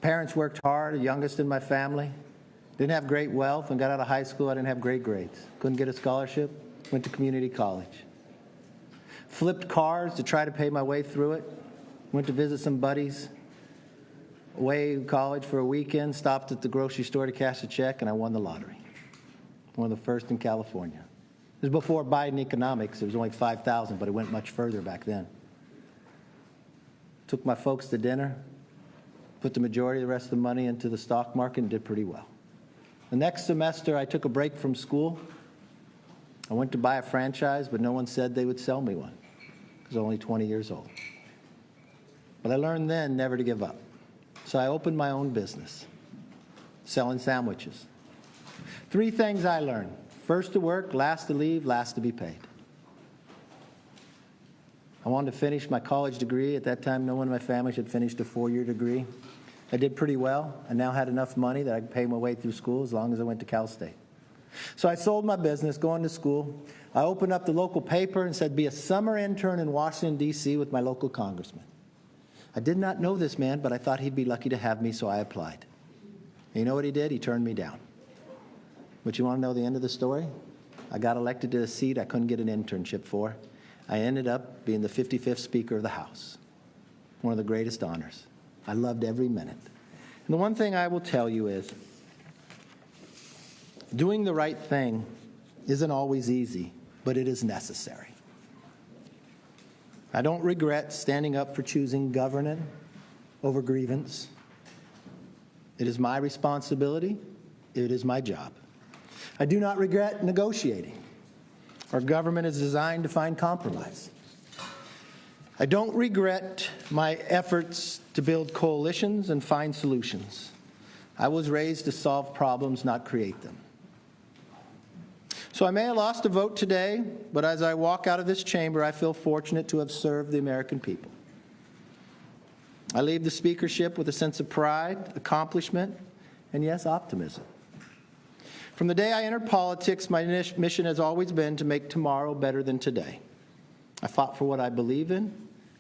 Parents worked hard, the youngest in my family. Didn't have great wealth. When got out of high school, I didn't have great grades. Couldn't get a scholarship. Went to community college. Flipped cars to try to pay my way through it. Went to visit some buddies away in college for a weekend. Stopped at the grocery store to cash a check, and I won the lottery. One of the first in California. It was before Biden economics. It was only 5,000, but it went much further back then. Took my folks to dinner. Put the majority of the rest of the money into the stock market and did pretty well. The next semester, I took a break from school. I went to buy a franchise, but no one said they would sell me one because I was only 20 years old. But I learned then never to give up. So I opened my own business, selling sandwiches. 3 things I learned. First to work, last to leave, last to be paid. I wanted to finish my college degree. At that time, no one in my family had finished a 4-year degree. I did pretty well. I now had enough money that I could pay my way through school as long as I went to Cal State. So I sold my business, going to school. I opened up the local paper and said, be a summer intern in Washington, D.C. with my local congressman. I did not know this man, but I thought he'd be lucky to have me, so I applied. And you know what he did? He turned me down. But you want to know the end of the story? I got elected to a seat I couldn't get an internship for. I ended up being the 55th Speaker of the House, one of the greatest honors. I loved every minute. And the one thing I will tell you is, doing the right thing isn't always easy, but it is necessary. I don't regret standing up for choosing governance over grievance. It is my responsibility. It is my job. I do not regret negotiating. Our government is designed to find compromise. I don't regret my efforts to build coalitions and find solutions. I was raised to solve problems, not create them. So I may have lost a vote today, but as I walk out of this chamber, I feel fortunate to have served the American people. I leave the speakership with a sense of pride, accomplishment, and yes, optimism. From the day I entered politics, my mission has always been to make tomorrow better than today. I fought for what I believe in,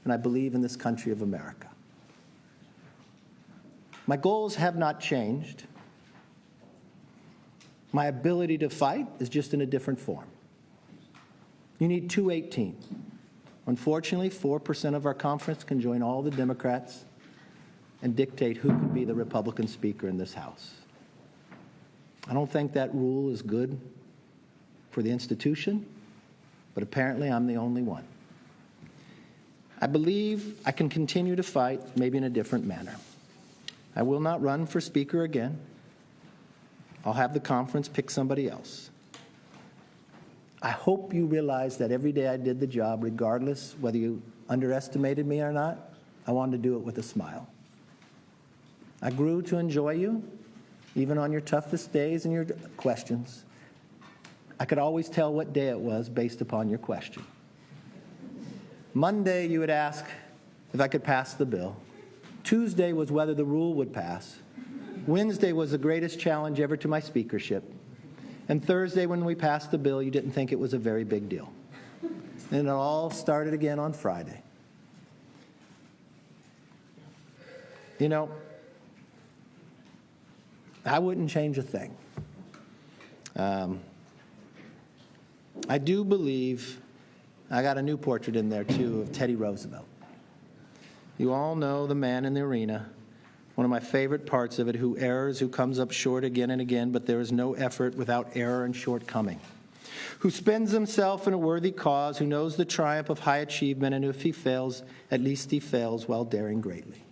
and I believe in this country of America. My goals have not changed. My ability to fight is just in a different form. You need 218. Unfortunately, 4% of our conference can join all the Democrats and dictate who can be the Republican Speaker in this House. I don't think that rule is good for the institution, but apparently I'm the only one. I believe I can continue to fight, maybe in a different manner. I will not run for Speaker again. I'll have the conference pick somebody else. I hope you realize that every day I did the job, regardless whether you underestimated me or not, I wanted to do it with a smile. I grew to enjoy you, even on your toughest days and your questions. I could always tell what day it was based upon your question. Monday, you would ask if I could pass the bill. Tuesday was whether the rule would pass. Wednesday was the greatest challenge ever to my speakership. And Thursday, when we passed the bill, you didn't think it was a very big deal. And it all started again on Friday. You know, I wouldn't change a thing. I do believe, I got a new portrait in there too of Teddy Roosevelt. You all know the man in the arena, one of my favorite parts of it, who errs, who comes up short again and again, but there is no effort without error and shortcoming, who spends himself in a worthy cause, who knows the triumph of high achievement, and if he fails, at least he fails while daring greatly.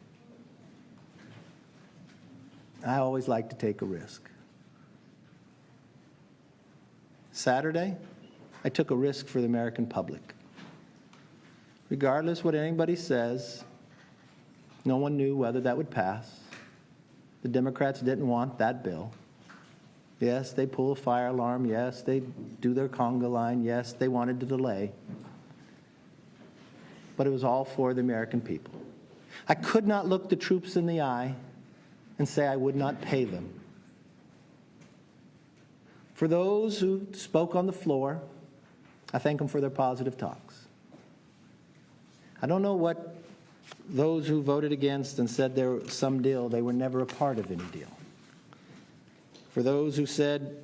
I always like to take a risk. Saturday, I took a risk for the American public. Regardless what anybody says, no one knew whether that would pass. The Democrats didn't want that bill. Yes, they pull a fire alarm. Yes, they do their conga line. Yes, they wanted to delay. But it was all for the American people. I could not look the troops in the eye and say I would not pay them. For those who spoke on the floor, I thank them for their positive talks. I don't know what those who voted against and said there was some deal, they were never a part of any deal. For those who said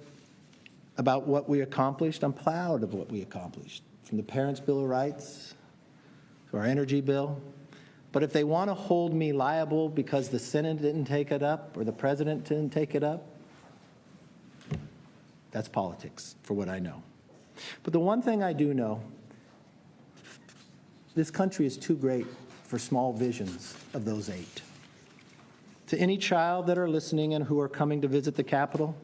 about what we accomplished, I'm proud of what we accomplished, from the Parents' Bill of Rights to our energy bill. But if they want to hold me liable because the Senate didn't take it up or the President didn't take it up, that's politics, for what I know. But the one thing I do know, this country is too great for small visions of those 8. To any child that are listening and who are coming to visit the Capitol,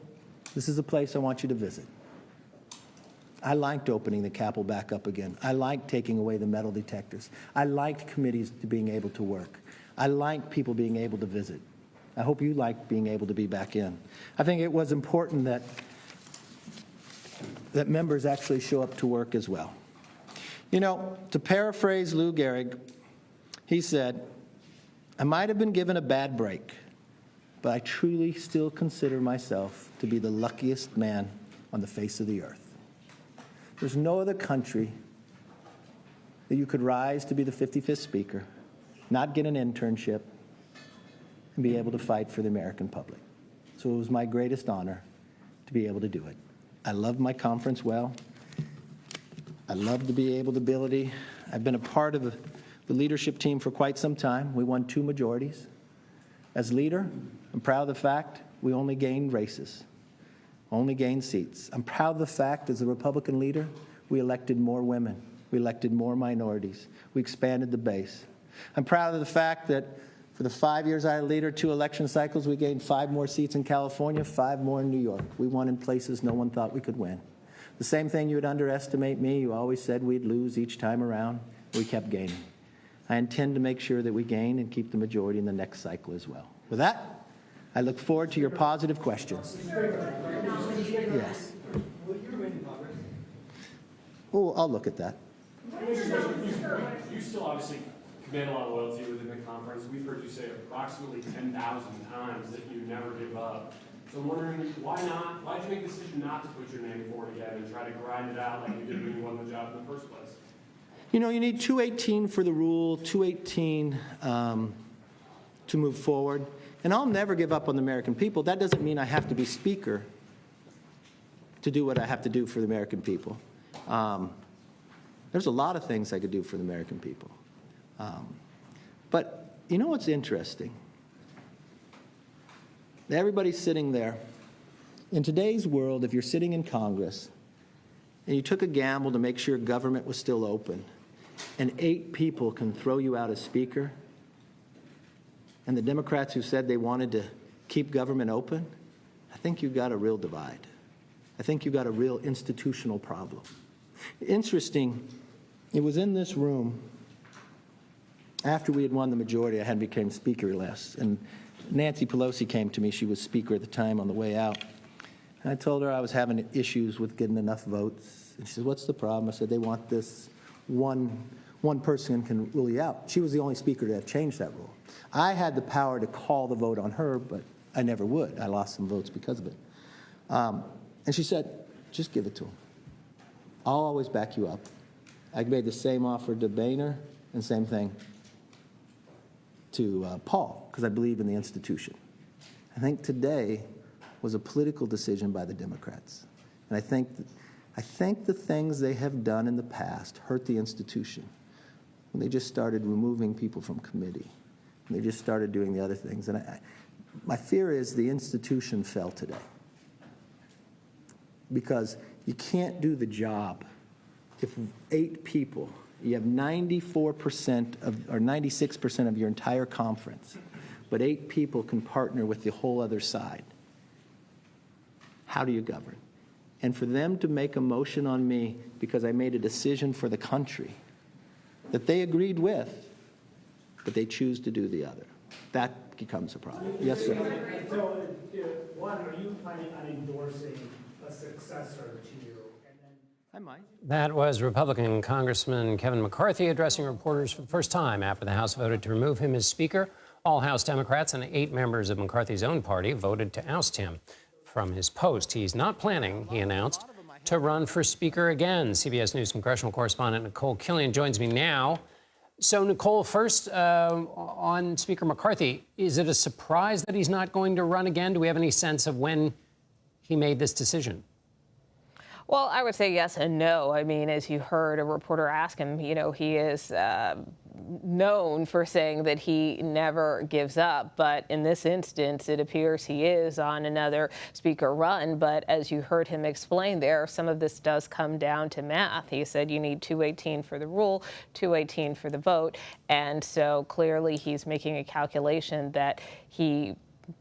this is a place I want you to visit. I liked opening the Capitol back up again. I liked taking away the metal detectors. I liked committees being able to work. I liked people being able to visit. I hope you liked being able to be back in. I think it was important that members actually show up to work as well. You know, to paraphrase Lou Gehrig, he said, "I might have been given a bad break, but I truly still consider myself to be the luckiest man on the face of the earth." There's no other country that you could rise to be the 55th Speaker, not get an internship, and be able to fight for the American public. So it was my greatest honor to be able to do it. I love my conference well. I love to be able to I've been a part of the leadership team for quite some time. We won 2 majorities. As leader, I'm proud of the fact we only gained races, only gained seats. I'm proud of the fact as a Republican leader, we elected more women. We elected more minorities. We expanded the base. I'm proud of the fact that for the 5 years I was leader, 2 election cycles, we gained 5 more seats in California, 5 more in New York. We won in places no one thought we could win. The same thing, you would underestimate me. You always said we'd lose each time around. We kept gaining. I intend to make sure that we gain and keep the majority in the next cycle as well. With that, I look forward to your positive questions. Yes. Will you remain in Congress? Oh, I'll look at that. You still obviously command a lot of loyalty within the conference. We've heard you say approximately 10,000 times that you never give up. So I'm wondering, why not? Why did you make the decision not to put your name forward again and try to grind it out like you did when you won the job in the first place? You know, you need 218 for the rule, 218 to move forward. And I'll never give up on the American people. That doesn't mean I have to be Speaker to do what I have to do for the American people. There's a lot of things I could do for the American people. But you know what's interesting? Everybody's sitting there. In today's world, if you're sitting in Congress and you took a gamble to make sure government was still open, and 8 people can throw you out as Speaker, and the Democrats who said they wanted to keep government open, I think you've got a real divide. I think you've got a real institutional problem. Interesting, it was in this room after we had won the majority, I hadn't become Speaker last, and Nancy Pelosi came to me. She was Speaker at the time on the way out. And I told her I was having issues with getting enough votes. And she said, "What's the problem?" I said, "They want this one person can rule you out." She was the only Speaker to have changed that rule. I had the power to call the vote on her, but I never would. I lost some votes because of it. And she said, "Just give it to him. I'll always back you up." I made the same offer to Boehner and same thing to Paul, because I believe in the institution. I think today was a political decision by the Democrats. And I think the things they have done in the past hurt the institution. When they just started removing people from committee. And they just started doing the other things. And my fear is the institution fell today. Because you can't do the job if 8 people, you have 94% or 96% of your entire conference, but 8 people can partner with the whole other side. How do you govern? And for them to make a motion on me because I made a decision for the country that they agreed with, but they choose to do the other, that becomes a problem. Yes, sir. So, one, are you planning on endorsing a successor to you? I might. That was Republican Congressman Kevin McCarthy addressing reporters for the first time after the House voted to remove him as Speaker. All House Democrats and 8 members of McCarthy's own party voted to oust him from his post. He's not planning, he announced, to run for Speaker again. CBS News congressional correspondent Nicole Killian joins me now. So, Nicole, first on Speaker McCarthy, is it a surprise that he's not going to run again? Do we have any sense of when he made this decision? Well, I would say yes and no. I mean, as you heard a reporter ask him, he is known for saying that he never gives up. But in this instance, it appears he is on another speaker run. But as you heard him explain there, some of this does come down to math. He said you need 218 for the rule, 218 for the vote. And so clearly he's making a calculation that he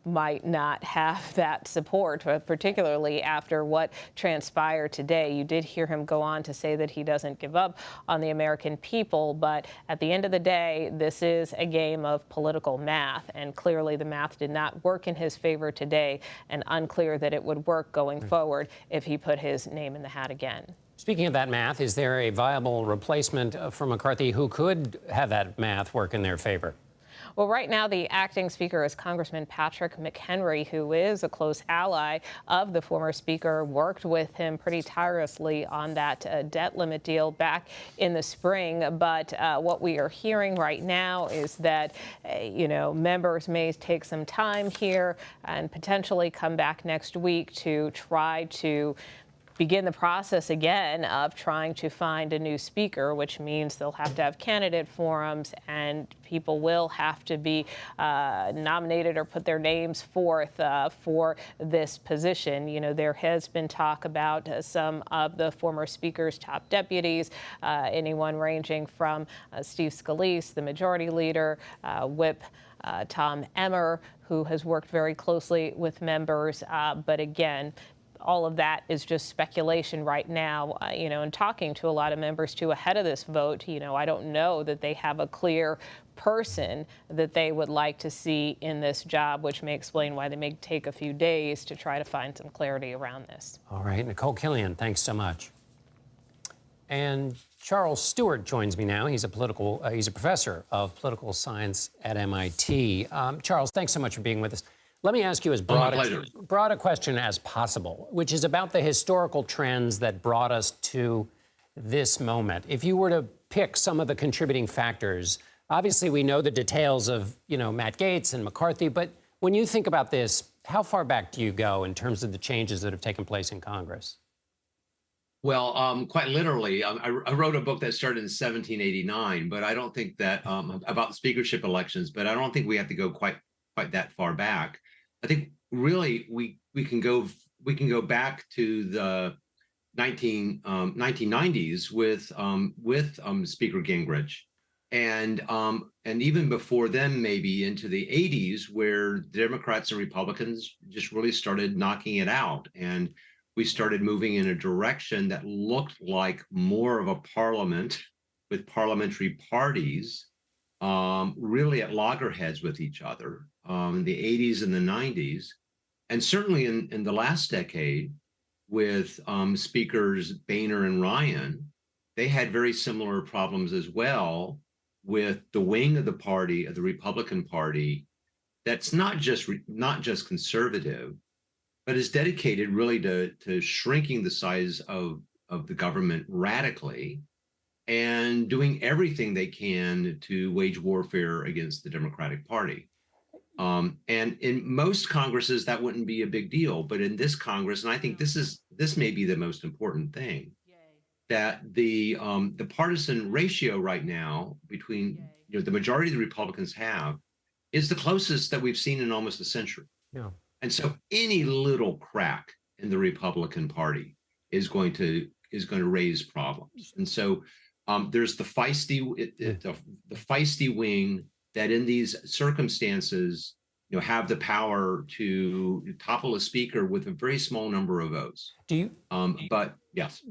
might not have that support, particularly after what transpired today. You did hear him go on to say that he doesn't give up on the American people, but at the end of the day, this is a game of political math, and clearly the math did not work in his favor today, and unclear that it would work going forward if he put his name in the hat again. Speaking of that math, is there a viable replacement for McCarthy who could have that math work in their favor? Well, right now, the acting speaker is Congressman Patrick McHenry, who is a close ally of the former speaker, worked with him pretty tirelessly on that debt limit deal back in the spring. But what we are hearing right now is that, members may take some time here and potentially come back next week to try to begin the process again of trying to find a new speaker, which means they'll have to have candidate forums and people will have to be nominated or put their names forth for this position. There has been talk about some of the former speaker's top deputies, anyone ranging from Steve Scalise, the majority leader, Whip Tom Emmer, who has worked very closely with members. But again, all of that is just speculation right now, and talking to a lot of members too ahead of this vote, I don't know that they have a clear person that they would like to see in this job, which may explain why they may take a few days to try to find some clarity around this. All right, Nicole Killian, thanks so much. And Charles Stewart joins me now. He's a professor of political science at MIT. Charles, thanks so much for being with us. Let me ask you as broad a question as possible, which is about the historical trends that brought us to this moment. If you were to pick some of the contributing factors, obviously we know the details of, Matt Gaetz and McCarthy, but when you think about this, how far back do you go in terms of the changes that have taken place in Congress? Well, quite literally, I wrote a book that started in 1789, but I don't think that about the speakership elections, but I don't think we have to go quite that far back. I think really we can go back to the 1990s with Speaker Gingrich, and even before then, maybe into the 80s, where Democrats and Republicans just really started knocking it out, and we started moving in a direction that looked like more of a parliament with parliamentary parties really at loggerheads with each other. In the 80s and the 90s, and certainly in the last decade with speakers Boehner and Ryan, they had very similar problems as well with the wing of the party, of the Republican Party, that's not just conservative, but is dedicated really to shrinking the size of the government radically and doing everything they can to wage warfare against the Democratic Party. And in most Congresses, that wouldn't be a big deal. But in this Congress, and I think this may be the most important thing, that the partisan ratio right now between the majority of the Republicans have is the closest that we've seen in almost a century. Yeah. And so any little crack in the Republican Party is going to raise problems. And so there's the feisty wing that in these circumstances, have the power to topple a speaker with a very small number of votes. Do you? But yes.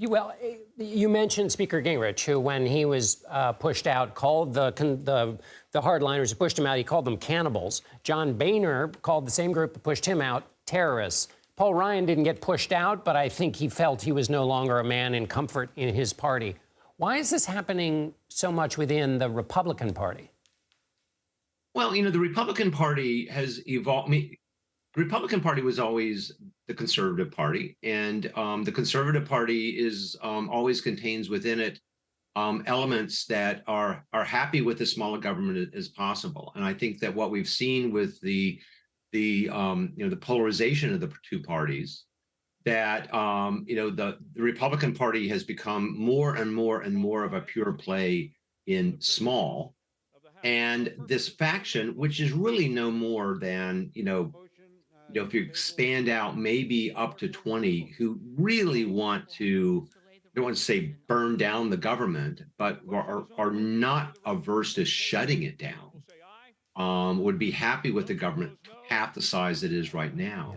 You mentioned Speaker Gingrich, who, when he was pushed out, called the hardliners who pushed him out, he called them cannibals. John Boehner called the same group that pushed him out terrorists. Paul Ryan didn't get pushed out, but I think he felt he was no longer a man in comfort in his party. Why is this happening so much within the Republican Party? Well, the Republican Party has evolved. The Republican Party was always the conservative party, and the conservative party is always contains within it elements that are happy with as small a government as possible. And I think that what we've seen with the polarization of the two parties, that the Republican Party has become more and more of a pure play in small, and this faction, which is really no more than if you expand out maybe up to 20 who really want to, I don't want to say burn down the government, but are not averse to shutting it down, would be happy with the government half the size it is right now.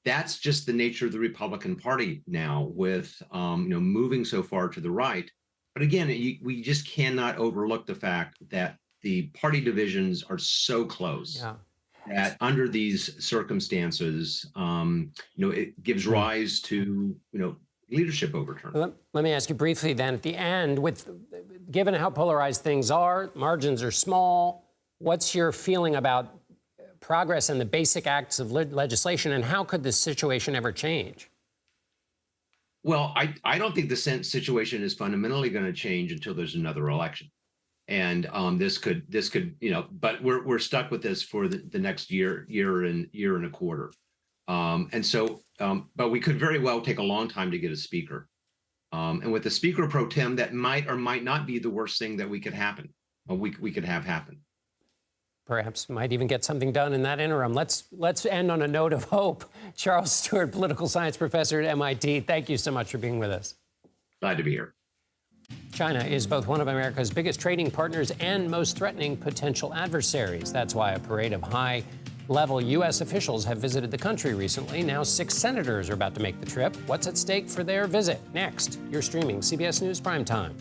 That's just the nature of the Republican Party now, with moving so far to the right. But again, we just cannot overlook the fact that the party divisions are so close. Yeah. That under these circumstances, it gives rise to leadership overturn. Let me ask you briefly then, at the end, given how polarized things are, margins are small, what's your feeling about progress in the basic acts of legislation, and how could this situation ever change? Well, I don't think the situation is fundamentally going to change until there's another election. And this could, but we're stuck with this for the next year and a quarter. But we could very well take a long time to get a speaker. And with the speaker pro tem, that might or might not be the worst thing that we could happen. We could have happen. Perhaps might even get something done in that interim. Let's end on a note of hope. Charles Stewart, political science professor at MIT, thank you so much for being with us. Glad to be here. China is both one of America's biggest trading partners and most threatening potential adversaries. That's why a parade of high-level U.S. officials have visited the country recently. Now 6 senators are about to make the trip. What's at stake for their visit? Next, you're streaming CBS News Primetime.